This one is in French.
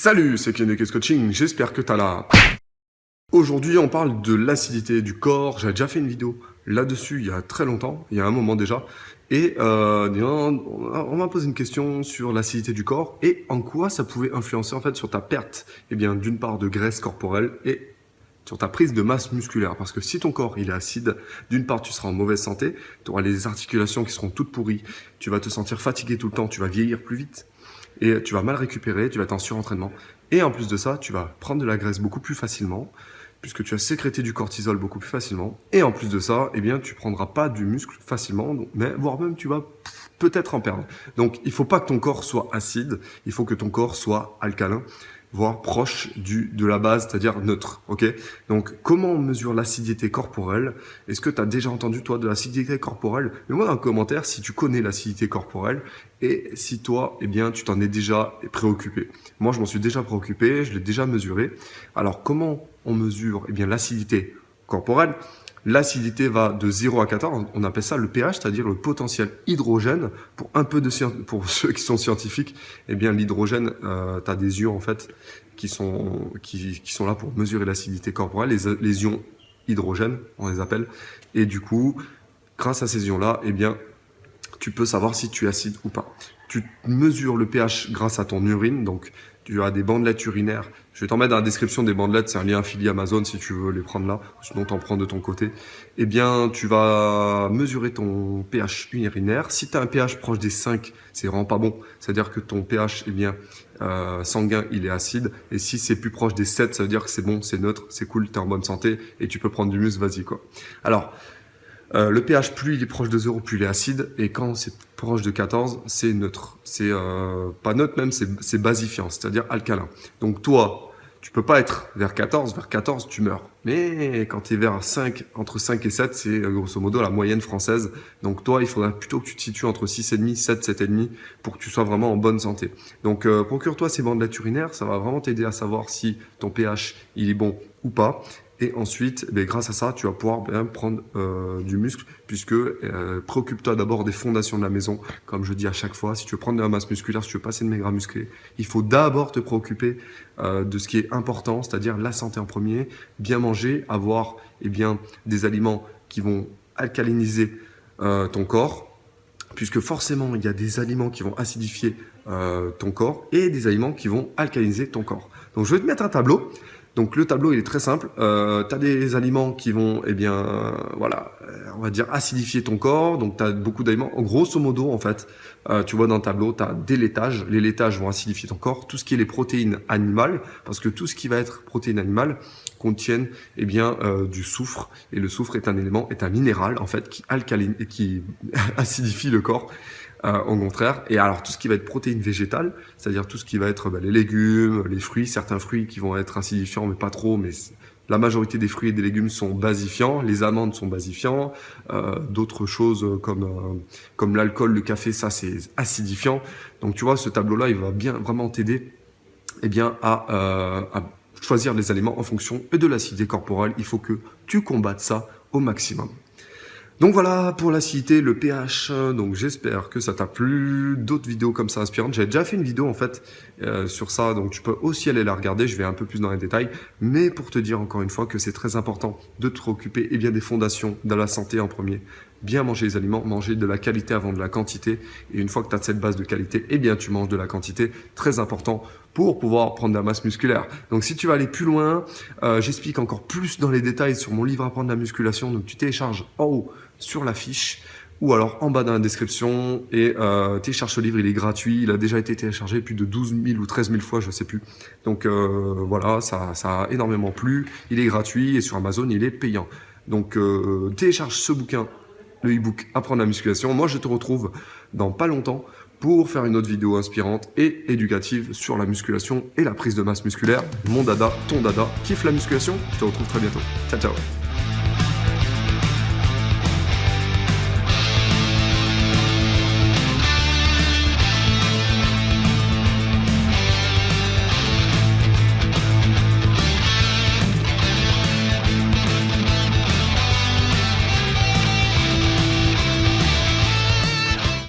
Salut, c'est Kenekes Coaching, j'espère que t'as la... Aujourd'hui, on parle de l'acidité du corps. J'avais déjà fait une vidéo là-dessus il y a très longtemps, il y a un moment déjà. Et on m'a posé une question sur l'acidité du corps et en quoi ça pouvait influencer en fait sur ta perte, d'une part de graisse corporelle et sur ta prise de masse musculaire. Parce que si ton corps il est acide, d'une part tu seras en mauvaise santé, tu auras les articulations qui seront toutes pourries, tu vas te sentir fatigué tout le temps, tu vas vieillir plus vite. Et tu vas mal récupérer, tu vas être en surentraînement. Et en plus de ça, tu vas prendre de la graisse beaucoup plus facilement, puisque tu vas sécréter du cortisol beaucoup plus facilement. Et en plus de ça, tu prendras pas du muscle facilement, mais voire même tu vas peut-être en perdre. Donc il faut pas que ton corps soit acide, il faut que ton corps soit alcalin, voire proche de la base, c'est-à-dire neutre. Ok. Donc comment on mesure l'acidité corporelle? Est-ce que tu as déjà entendu toi de l'acidité corporelle? Mets-moi dans le commentaire si tu connais l'acidité corporelle et si toi, tu t'en es déjà préoccupé. Moi, je m'en suis déjà préoccupé, je l'ai déjà mesuré. Alors comment on mesure l'acidité corporelle? L'acidité va de 0 à 14, on appelle ça le pH, c'est-à-dire le potentiel hydrogène. Pour ceux qui sont scientifiques, l'hydrogène, tu as des ions en fait qui sont là pour mesurer l'acidité corporelle, les ions hydrogène, on les appelle. Et du coup, grâce à ces ions-là, tu peux savoir si tu es acide ou pas. Tu mesures le pH grâce à ton urine, donc tu as des bandelettes urinaires. Je vais t'en mettre dans la description des bandelettes, c'est un lien affilié Amazon si tu veux les prendre là, sinon t'en prends de ton côté. Tu vas mesurer ton pH urinaire. Si tu as un pH proche des 5, c'est vraiment pas bon. C'est-à-dire que ton pH sanguin, il est acide. Et si c'est plus proche des 7, ça veut dire que c'est bon, c'est neutre, c'est cool, tu es en bonne santé et tu peux prendre du muscle, vas-y quoi. Alors, le pH, plus il est proche de 0, plus il est acide. Et quand c'est proche de 14, c'est neutre. C'est pas neutre même, c'est basifiant, c'est-à-dire alcalin. Donc toi, tu peux pas être vers 14. Vers 14, tu meurs. Mais quand tu es vers 5, entre 5 et 7, c'est grosso modo la moyenne française. Donc toi, il faudrait plutôt que tu te situes entre 6,5, 7, 7,5 pour que tu sois vraiment en bonne santé. Donc procure-toi ces bandelettes urinaires, ça va vraiment t'aider à savoir si ton pH il est bon ou pas. Et ensuite, grâce à ça, tu vas pouvoir prendre du muscle, puisque préoccupe-toi d'abord des fondations de la maison. Comme je dis à chaque fois, si tu veux prendre de la masse musculaire, si tu veux passer de maigre à musclé, il faut d'abord te préoccuper de ce qui est important, c'est-à-dire la santé en premier, bien manger, avoir des aliments qui vont alcaliniser ton corps, puisque forcément, il y a des aliments qui vont acidifier ton corps et des aliments qui vont alcaliniser ton corps. Donc, je vais te mettre un tableau. Donc le tableau il est très simple, tu as des aliments qui vont on va dire acidifier ton corps, donc tu as beaucoup d'aliments, grosso modo en fait, tu vois dans le tableau tu as des laitages, les laitages vont acidifier ton corps, tout ce qui est les protéines animales, parce que tout ce qui va être protéines animales contiennent du soufre, et le soufre est un minéral en fait qui alcaline et qui acidifie le corps. Au contraire. Et alors tout ce qui va être protéines végétales, c'est-à-dire tout ce qui va être les légumes, les fruits, certains fruits qui vont être acidifiants mais pas trop, mais la majorité des fruits et des légumes sont basifiants, les amandes sont basifiants, d'autres choses comme l'alcool, le café, ça c'est acidifiant. Donc tu vois, ce tableau-là, il va vraiment t'aider à choisir les aliments en fonction de l'acidité corporelle. Il faut que tu combattes ça au maximum. Donc voilà pour l'acidité, le pH, donc j'espère que ça t'a plu, d'autres vidéos comme ça inspirantes. J'avais déjà fait une vidéo en fait sur ça, donc tu peux aussi aller la regarder, je vais un peu plus dans les détails, mais pour te dire encore une fois que c'est très important de te préoccuper des fondations de la santé en premier. Bien manger les aliments, manger de la qualité avant de la quantité, et une fois que tu as cette base de qualité, tu manges de la quantité, très important pour pouvoir prendre de la masse musculaire. Donc si tu veux aller plus loin, j'explique encore plus dans les détails sur mon livre Apprendre la musculation, donc tu télécharges en haut sur la fiche ou alors en bas dans la description et télécharge ce livre, il est gratuit, il a déjà été téléchargé plus de 12 000 ou 13 000 fois, je sais plus. Donc voilà, ça a énormément plu, il est gratuit et sur Amazon il est payant. Donc télécharge ce bouquin, le e-book Apprendre la musculation. Moi je te retrouve dans pas longtemps pour faire une autre vidéo inspirante et éducative sur la musculation et la prise de masse musculaire. Mon dada, ton dada, kiffe la musculation, je te retrouve très bientôt. Ciao ciao.